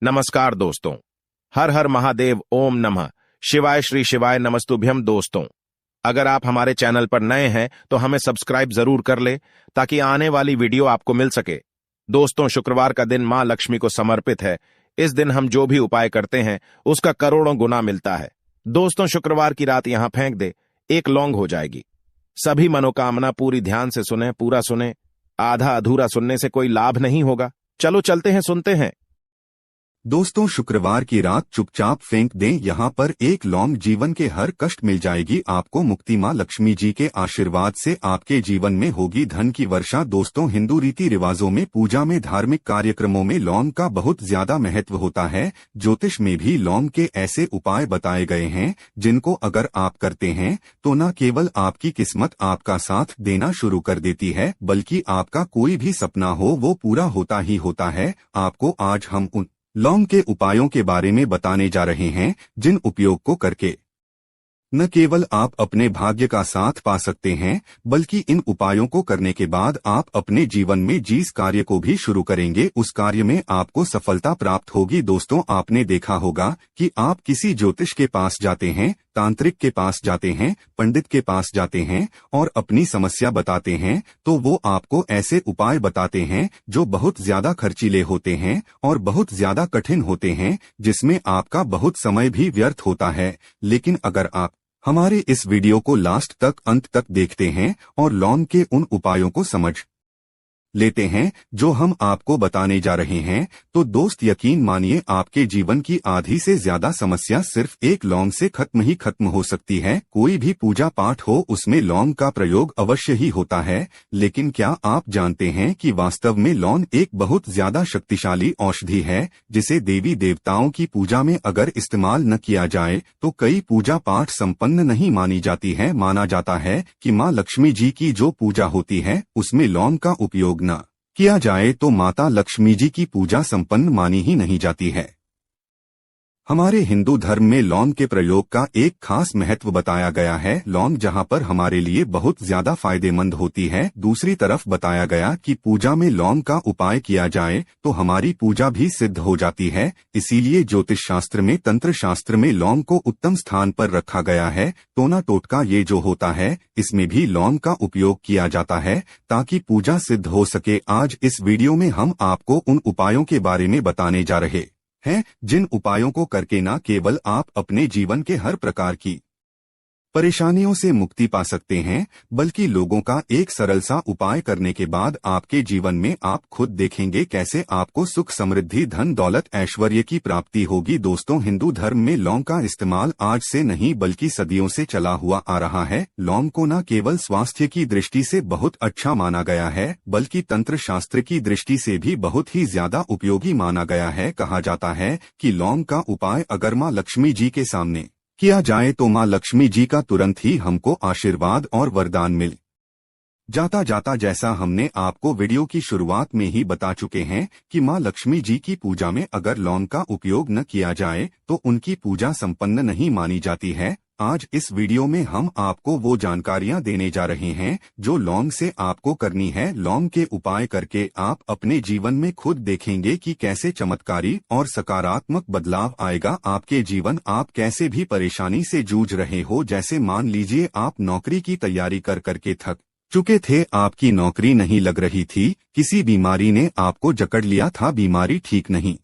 नमस्कार दोस्तों। हर हर महादेव, ओम नमः शिवाय, श्री शिवाय नमस्तुभ्यम। दोस्तों, अगर आप हमारे चैनल पर नए हैं तो हमें सब्सक्राइब जरूर कर ले ताकि आने वाली वीडियो आपको मिल सके। दोस्तों, शुक्रवार का दिन मां लक्ष्मी को समर्पित है। इस दिन हम जो भी उपाय करते हैं उसका करोड़ों गुना मिलता है। दोस्तों, शुक्रवार की रात यहां फेंक दे, एक लौंग हो जाएगी। सभी मनोकामना पूरी ध्यान से सुने, पूरा सुने। आधा अधूरा सुनने से कोई लाभ नहीं होगा। चलो चलते हैं, सुनते हैं। दोस्तों, शुक्रवार की रात चुपचाप फेंक दें, यहाँ पर एक लौंग। जीवन के हर कष्ट मिल जाएगी आपको मुक्ति। मां लक्ष्मी जी के आशीर्वाद से आपके जीवन में होगी धन की वर्षा। दोस्तों, हिंदू रीति रिवाजों में, पूजा में, धार्मिक कार्यक्रमों में लौंग का बहुत ज्यादा महत्व होता है। ज्योतिष में भी लौंग के ऐसे उपाय बताए गए हैं जिनको अगर आप करते हैं तो न केवल आपकी किस्मत आपका साथ देना शुरू कर देती है, बल्कि आपका कोई भी सपना हो वो पूरा होता ही होता है। आपको आज हम उन लौंग के उपायों के बारे में बताने जा रहे हैं जिन उपयोग को करके न केवल आप अपने भाग्य का साथ पा सकते हैं, बल्कि इन उपायों को करने के बाद आप अपने जीवन में जिस कार्य को भी शुरू करेंगे उस कार्य में आपको सफलता प्राप्त होगी। दोस्तों, आपने देखा होगा कि आप किसी ज्योतिष के पास जाते हैं, तांत्रिक के पास जाते हैं, पंडित के पास जाते हैं और अपनी समस्या बताते हैं तो वो आपको ऐसे उपाय बताते हैं जो बहुत ज्यादा खर्चीले होते हैं और बहुत ज्यादा कठिन होते हैं, जिसमें आपका बहुत समय भी व्यर्थ होता है। लेकिन अगर आप हमारे इस वीडियो को लास्ट तक, अंत तक देखते हैं और लौंग के उन उपायों को समझ लेते हैं जो हम आपको बताने जा रहे हैं, तो दोस्त यकीन मानिए आपके जीवन की आधी से ज्यादा समस्या सिर्फ एक लौंग से खत्म हो सकती है। कोई भी पूजा पाठ हो उसमें लौंग का प्रयोग अवश्य ही होता है, लेकिन क्या आप जानते हैं कि वास्तव में लौंग एक बहुत ज्यादा शक्तिशाली औषधि है जिसे देवी देवताओं की पूजा में अगर इस्तेमाल न किया जाए तो कई पूजा पाठ संपन्न नहीं मानी जाती है। माना जाता है कि मां लक्ष्मी जी की जो पूजा होती है उसमें लौंग का उपयोग न किया जाए तो माता लक्ष्मी जी की पूजा संपन्न मानी ही नहीं जाती है। हमारे हिंदू धर्म में लौंग के प्रयोग का एक खास महत्व बताया गया है। लौंग जहां पर हमारे लिए बहुत ज्यादा फायदेमंद होती है, दूसरी तरफ बताया गया कि पूजा में लौंग का उपाय किया जाए तो हमारी पूजा भी सिद्ध हो जाती है। इसीलिए ज्योतिष शास्त्र में, तंत्र शास्त्र में लौंग को उत्तम स्थान पर रखा गया है। टोना टोटका ये जो होता है इसमें भी लौंग का उपयोग किया जाता है ताकि पूजा सिद्ध हो सके। आज इस वीडियो में हम आपको उन उपायों के बारे में बताने जा रहे हैं जिन उपायों को करके न केवल आप अपने जीवन के हर प्रकार की परेशानियों से मुक्ति पा सकते हैं, बल्कि लोगों का एक सरल सा उपाय करने के बाद आपके जीवन में आप खुद देखेंगे कैसे आपको सुख, समृद्धि, धन दौलत, ऐश्वर्य की प्राप्ति होगी। दोस्तों, हिंदू धर्म में लौंग का इस्तेमाल आज से नहीं बल्कि सदियों से चला हुआ आ रहा है। लौंग को न केवल स्वास्थ्य की दृष्टि से बहुत अच्छा माना गया है, बल्कि तंत्र शास्त्र की दृष्टि से भी बहुत ही ज्यादा उपयोगी माना गया है। कहा जाता है कि लौंग का उपाय अगर मां लक्ष्मी जी के सामने किया जाए तो मां लक्ष्मी जी का तुरंत ही हमको आशीर्वाद और वरदान मिल जाता। जैसा हमने आपको वीडियो की शुरुआत में ही बता चुके हैं कि मां लक्ष्मी जी की पूजा में अगर लौंग का उपयोग न किया जाए तो उनकी पूजा संपन्न नहीं मानी जाती है। आज इस वीडियो में हम आपको वो जानकारियां देने जा रहे हैं जो लौंग से आपको करनी है। लौंग के उपाय करके आप अपने जीवन में खुद देखेंगे कि कैसे चमत्कारी और सकारात्मक बदलाव आएगा आपके जीवन। आप कैसे भी परेशानी से जूझ रहे हो, जैसे मान लीजिए आप नौकरी की तैयारी कर करके थक चुके थे, आपकी नौकरी नहीं लग रही थी, किसी बीमारी ने आपको जकड़ लिया था, बीमारी ठीक नहीं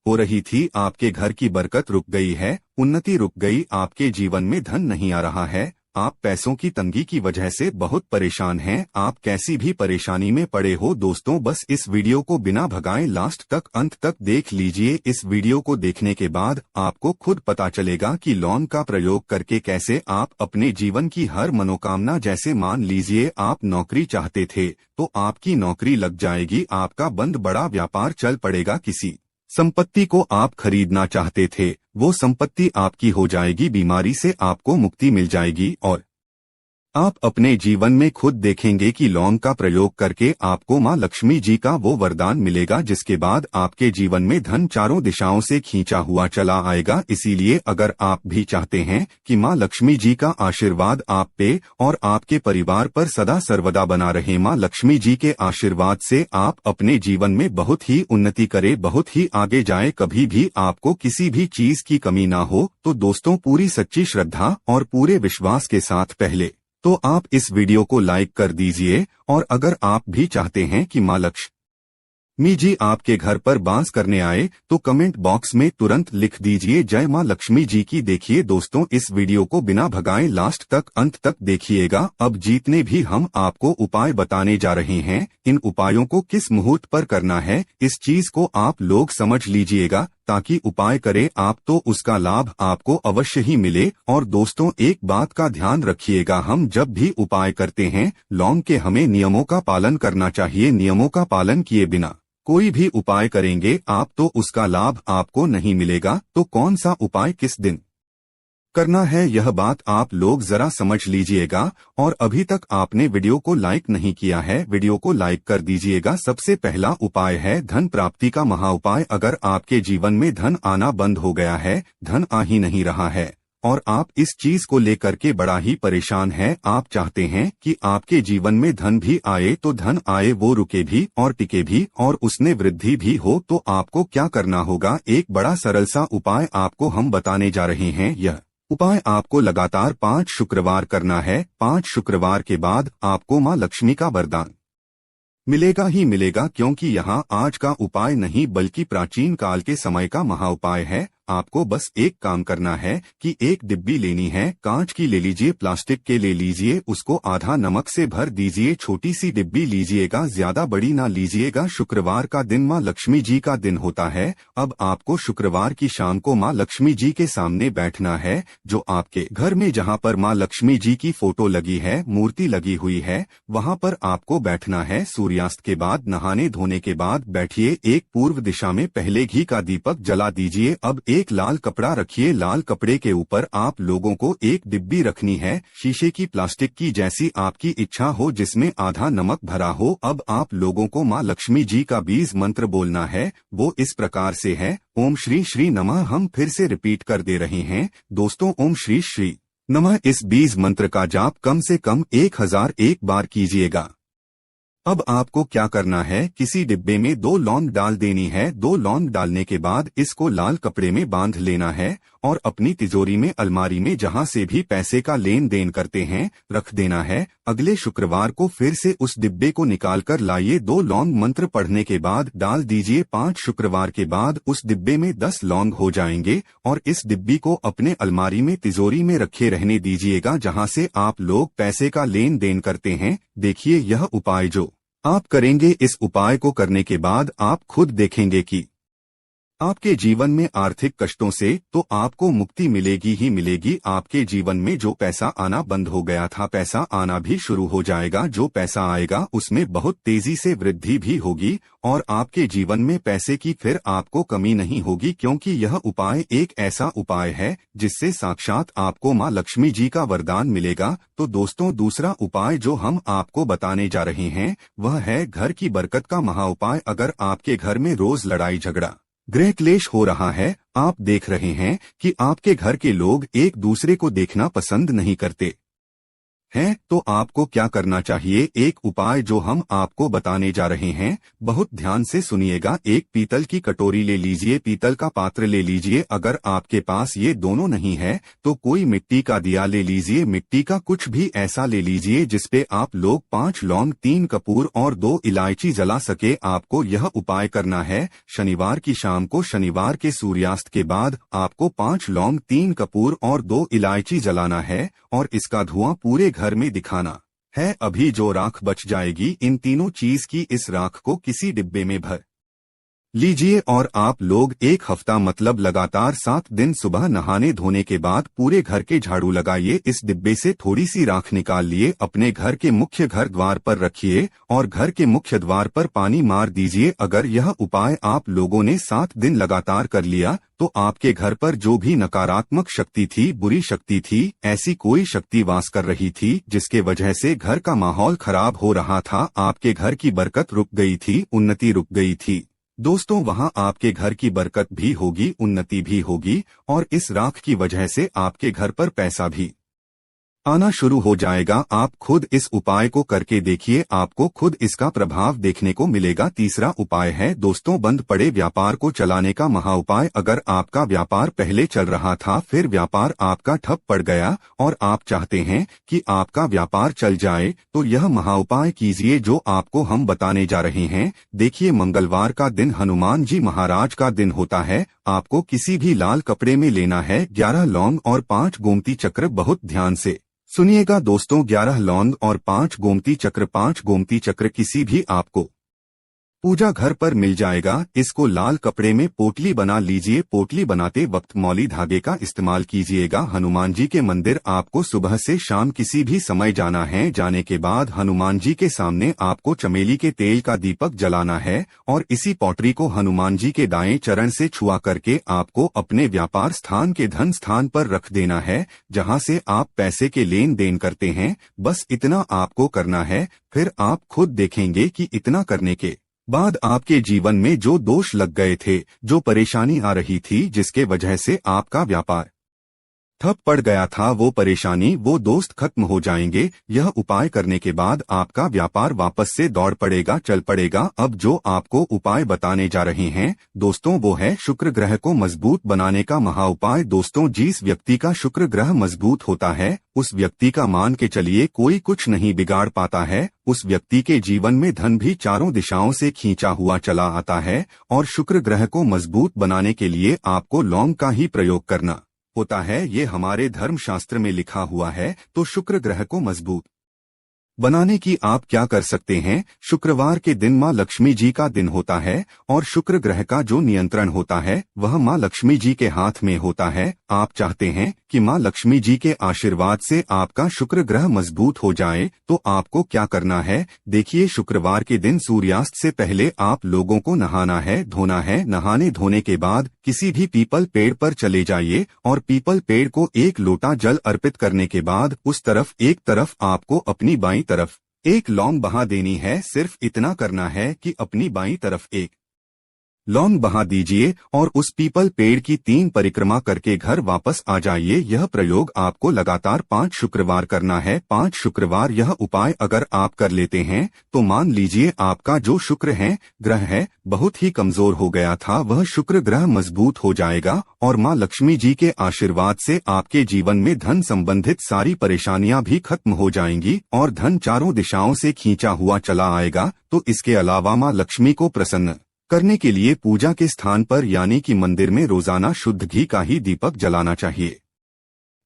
हो रही थी, आपके घर की बरकत रुक गई है, उन्नति रुक गई, आपके जीवन में धन नहीं आ रहा है, आप पैसों की तंगी की वजह से बहुत परेशान हैं, आप कैसी भी परेशानी में पड़े हो। दोस्तों, बस इस वीडियो को बिना भगाए लास्ट तक, अंत तक देख लीजिए। इस वीडियो को देखने के बाद आपको खुद पता चलेगा कि लौंग का प्रयोग करके कैसे आप अपने जीवन की हर मनोकामना, जैसे मान लीजिए आप नौकरी चाहते थे तो आपकी नौकरी लग जाएगी, आपका बंद बड़ा व्यापार चल पड़ेगा, किसी संपत्ति को आप खरीदना चाहते थे वो संपत्ति आपकी हो जाएगी, बीमारी से आपको मुक्ति मिल जाएगी और आप अपने जीवन में खुद देखेंगे कि लौंग का प्रयोग करके आपको मां लक्ष्मी जी का वो वरदान मिलेगा जिसके बाद आपके जीवन में धन चारों दिशाओं से खींचा हुआ चला आएगा। इसीलिए अगर आप भी चाहते हैं कि मां लक्ष्मी जी का आशीर्वाद आप पे और आपके परिवार पर सदा सर्वदा बना रहे, मां लक्ष्मी जी के आशीर्वाद से आप अपने जीवन में बहुत ही उन्नति करे, बहुत ही आगे जाए, कभी भी आपको किसी भी चीज की कमी ना हो, तो दोस्तों पूरी सच्ची श्रद्धा और पूरे विश्वास के साथ पहले तो आप इस वीडियो को लाइक कर दीजिए। और अगर आप भी चाहते हैं कि मां लक्ष्मी जी आपके घर पर वास करने आए तो कमेंट बॉक्स में तुरंत लिख दीजिए जय मां लक्ष्मी जी की। देखिए दोस्तों, इस वीडियो को बिना भगाए लास्ट तक अंत तक देखिएगा। अब जितने भी हम आपको उपाय बताने जा रहे हैं, इन उपायों को किस मुहूर्त पर करना है, इस चीज को आप लोग समझ लीजिएगा ताकि उपाय करें आप तो उसका लाभ आपको अवश्य ही मिले। और दोस्तों एक बात का ध्यान रखिएगा, हम जब भी उपाय करते हैं लौंग के हमें नियमों का पालन करना चाहिए। नियमों का पालन किए बिना कोई भी उपाय करेंगे आप तो उसका लाभ आपको नहीं मिलेगा। तो कौन सा उपाय किस दिन करना है यह बात आप लोग जरा समझ लीजिएगा। और अभी तक आपने वीडियो को लाइक नहीं किया है, वीडियो को लाइक कर दीजिएगा। सबसे पहला उपाय है धन प्राप्ति का महा उपाय। अगर आपके जीवन में धन आना बंद हो गया है, धन आ ही नहीं रहा है और आप इस चीज को लेकर के बड़ा ही परेशान हैं, आप चाहते हैं कि आपके जीवन में धन भी आए, तो धन आए वो रुके भी और टिके भी और उसमें वृद्धि भी हो, तो आपको क्या करना होगा, एक बड़ा सरल सा उपाय आपको हम बताने जा रहे हैं। यह उपाय आपको लगातार 5 शुक्रवार करना है। 5 शुक्रवार के बाद आपको मां लक्ष्मी का वरदान मिलेगा ही मिलेगा, क्योंकि यहाँ आज का उपाय नहीं बल्कि प्राचीन काल के समय का महा उपाय है। आपको बस एक काम करना है कि एक डिब्बी लेनी है, कांच की ले लीजिए, प्लास्टिक के ले लीजिए, उसको आधा नमक से भर दीजिए। छोटी सी डिब्बी लीजिएगा, ज्यादा बड़ी ना लीजिएगा। शुक्रवार का दिन मां लक्ष्मी जी का दिन होता है। अब आपको शुक्रवार की शाम को मां लक्ष्मी जी के सामने बैठना है। जो आपके घर में जहाँ पर मां लक्ष्मी जी की फोटो लगी है, मूर्ति लगी हुई है, वहाँ पर आपको बैठना है। सूर्यास्त के बाद, नहाने धोने के बाद बैठिए। एक पूर्व दिशा में पहले घी का दीपक जला दीजिए। अब एक लाल कपड़ा रखिए, लाल कपड़े के ऊपर आप लोगों को एक डिब्बी रखनी है, शीशे की, प्लास्टिक की, जैसी आपकी इच्छा हो, जिसमें आधा नमक भरा हो। अब आप लोगों को मां लक्ष्मी जी का बीज मंत्र बोलना है। वो इस प्रकार से है, ओम श्री श्री नमः। हम फिर से रिपीट कर दे रहे हैं दोस्तों, ओम श्री श्री नमः। इस बीज मंत्र का जाप कम से कम 1001 बार कीजिएगा। अब आपको क्या करना है, किसी डिब्बे में 2 लौंग डाल देनी है। 2 लौंग डालने के बाद इसको लाल कपड़े में बांध लेना है और अपनी तिजोरी में, अलमारी में, जहां से भी पैसे का लेन देन करते हैं, रख देना है। अगले शुक्रवार को फिर से उस डिब्बे को निकाल कर लाइए। 2 लौंग मंत्र पढ़ने के बाद डाल दीजिए। 5 शुक्रवार के बाद उस डिब्बे में 10 लौंग हो जाएंगे और इस डिब्बी को अपने अलमारी में, तिजोरी में रखे रहने दीजिएगा, जहां से आप लोग पैसे का लेन देन करते हैं। देखिए यह उपाय जो आप करेंगे, इस उपाय को करने के बाद आप खुद देखेंगे कि आपके जीवन में आर्थिक कष्टों से तो आपको मुक्ति मिलेगी ही मिलेगी। आपके जीवन में जो पैसा आना बंद हो गया था, पैसा आना भी शुरू हो जाएगा। जो पैसा आएगा उसमें बहुत तेजी से वृद्धि भी होगी और आपके जीवन में पैसे की फिर आपको कमी नहीं होगी, क्योंकि यह उपाय एक ऐसा उपाय है जिससे साक्षात आपको मां लक्ष्मी जी का वरदान मिलेगा। तो दोस्तों दूसरा उपाय जो हम आपको बताने जा रहे हैं वह है घर की बरकत का महा उपाय। अगर आपके घर में रोज लड़ाई झगड़ा, गृह क्लेश हो रहा है, आप देख रहे हैं कि आपके घर के लोग एक दूसरे को देखना पसंद नहीं करते हैं, तो आपको क्या करना चाहिए, एक उपाय जो हम आपको बताने जा रहे हैं, बहुत ध्यान से सुनिएगा। एक पीतल की कटोरी ले लीजिए, पीतल का पात्र ले लीजिए। अगर आपके पास ये दोनों नहीं है तो कोई मिट्टी का दिया ले लीजिए, मिट्टी का कुछ भी ऐसा ले लीजिए जिसपे आप लोग 5 लौंग, 3 कपूर और 2 इलायची जला सके। आपको यह उपाय करना है शनिवार की शाम को, शनिवार के सूर्यास्त के बाद आपको 5 लौंग, 3 कपूर और 2 इलायची जलाना है और इसका धुआं पूरे घर में दिखाना है। अभी जो राख बच जाएगी इन तीनों चीज की, इस राख को किसी डिब्बे में भर लीजिए और आप लोग एक हफ्ता मतलब लगातार 7 दिन सुबह नहाने धोने के बाद पूरे घर के झाड़ू लगाइए। इस डिब्बे से थोड़ी सी राख निकाल लिए, अपने घर के मुख्य घर द्वार पर रखिए और घर के मुख्य द्वार पर पानी मार दीजिए। अगर यह उपाय आप लोगों ने 7 दिन लगातार कर लिया तो आपके घर पर जो भी नकारात्मक शक्ति थी, बुरी शक्ति थी, ऐसी कोई शक्ति वास कर रही थी जिसके वजह से घर का माहौल खराब हो रहा था, आपके घर की बरकत रुक गई थी, उन्नति रुक गई थी, दोस्तों वहां आपके घर की बरकत भी होगी, उन्नति भी होगी और इस राख की वजह से आपके घर पर पैसा भी आना शुरू हो जाएगा। आप खुद इस उपाय को करके देखिए, आपको खुद इसका प्रभाव देखने को मिलेगा। तीसरा उपाय है दोस्तों, बंद पड़े व्यापार को चलाने का महा उपाय। अगर आपका व्यापार पहले चल रहा था, फिर व्यापार आपका ठप पड़ गया और आप चाहते हैं कि आपका व्यापार चल जाए, तो यह महा उपाय कीजिए जो आपको हम बताने जा रहे हैं। देखिए, मंगलवार का दिन हनुमान जी महाराज का दिन होता है। आपको किसी भी लाल कपड़े में लेना है 11 लौंग और 5 गोमती चक्र। बहुत ध्यान से सुनिएगा दोस्तों, 11 लौंग और 5 गोमती चक्र। 5 गोमती चक्र किसी भी आपको पूजा घर पर मिल जाएगा। इसको लाल कपड़े में पोटली बना लीजिए। पोटली बनाते वक्त मौली धागे का इस्तेमाल कीजिएगा। हनुमान जी के मंदिर आपको सुबह से शाम किसी भी समय जाना है। जाने के बाद हनुमान जी के सामने आपको चमेली के तेल का दीपक जलाना है और इसी पॉटरी को हनुमान जी के दाएं चरण से छुआ करके आपको अपने व्यापार स्थान के धन स्थान पर रख देना है, जहां से आप पैसे के लेन देन करते हैं। बस इतना आपको करना है। फिर आप खुद देखेंगे कि इतना करने के बाद आपके जीवन में जो दोष लग गए थे, जो परेशानी आ रही थी, जिसके वजह से आपका व्यापार ठप पड़ गया था, वो परेशानी, वो दोस्त खत्म हो जाएंगे। यह उपाय करने के बाद आपका व्यापार वापस से दौड़ पड़ेगा, चल पड़ेगा। अब जो आपको उपाय बताने जा रहे हैं दोस्तों, वो है शुक्र ग्रह को मजबूत बनाने का महा उपाय। दोस्तों, जिस व्यक्ति का शुक्र ग्रह मजबूत होता है, उस व्यक्ति का मान के चलिए कोई कुछ नहीं बिगाड़ पाता है। उस व्यक्ति के जीवन में धन भी चारों दिशाओं से खींचा हुआ चला आता है। और शुक्र ग्रह को मजबूत बनाने के लिए आपको लौंग का ही प्रयोग करना होता है। ये हमारे धर्मशास्त्र में लिखा हुआ है। तो शुक्र ग्रह को मजबूत बनाने की आप क्या कर सकते हैं? शुक्रवार के दिन माँ लक्ष्मी जी का दिन होता है और शुक्र ग्रह का जो नियंत्रण होता है वह माँ लक्ष्मी जी के हाथ में होता है। आप चाहते हैं कि माँ लक्ष्मी जी के आशीर्वाद से आपका शुक्र ग्रह मजबूत हो जाए, तो आपको क्या करना है? देखिए, शुक्रवार के दिन सूर्यास्त से पहले आप लोगों को नहाना है, धोना है। नहाने धोने के बाद किसी भी पीपल पेड़ पर चले जाइए और पीपल पेड़ को 1 लोटा जल अर्पित करने के बाद उस तरफ एक तरफ आपको अपनी बाईं तरफ 1 लौंग बहा देनी है। सिर्फ इतना करना है कि अपनी बाईं तरफ 1 लौंग बहा दीजिए और उस पीपल पेड़ की 3 परिक्रमा करके घर वापस आ जाइए। यह प्रयोग आपको लगातार 5 शुक्रवार करना है। 5 शुक्रवार यह उपाय अगर आप कर लेते हैं तो मान लीजिए आपका जो शुक्र है, ग्रह है, बहुत ही कमजोर हो गया था, वह शुक्र ग्रह मजबूत हो जाएगा और माँ लक्ष्मी जी के आशीर्वाद से आपके जीवन में धन संबंधित सारी परेशानियां भी खत्म हो जाएंगी और धन चारों दिशाओं से खींचा हुआ चला आएगा। तो इसके अलावा माँ लक्ष्मी को प्रसन्न करने के लिए पूजा के स्थान पर यानी कि मंदिर में रोजाना शुद्ध घी का ही दीपक जलाना चाहिए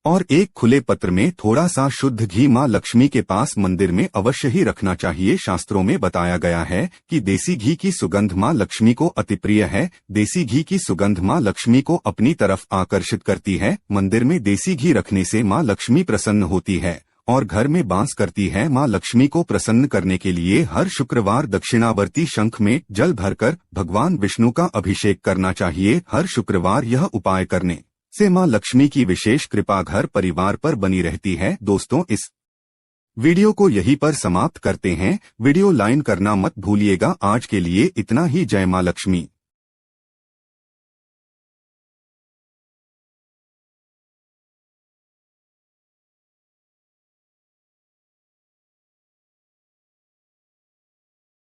और एक खुले पत्र में थोड़ा सा शुद्ध घी माँ लक्ष्मी के पास मंदिर में अवश्य ही रखना चाहिए। शास्त्रों में बताया गया है कि देसी घी की सुगंध माँ लक्ष्मी को अति प्रिय है। देसी घी की सुगंध माँ लक्ष्मी को अपनी तरफ आकर्षित करती है। मंदिर में देसी घी रखने से माँ लक्ष्मी प्रसन्न होती है और घर में वास करती है। माँ लक्ष्मी को प्रसन्न करने के लिए हर शुक्रवार दक्षिणावर्ती शंख में जल भरकर भगवान विष्णु का अभिषेक करना चाहिए। हर शुक्रवार यह उपाय करने से माँ लक्ष्मी की विशेष कृपा घर परिवार पर बनी रहती है। दोस्तों, इस वीडियो को यहीं पर समाप्त करते हैं। वीडियो लाइक करना मत भूलिएगा। आज के लिए इतना ही। जय माँ लक्ष्मी।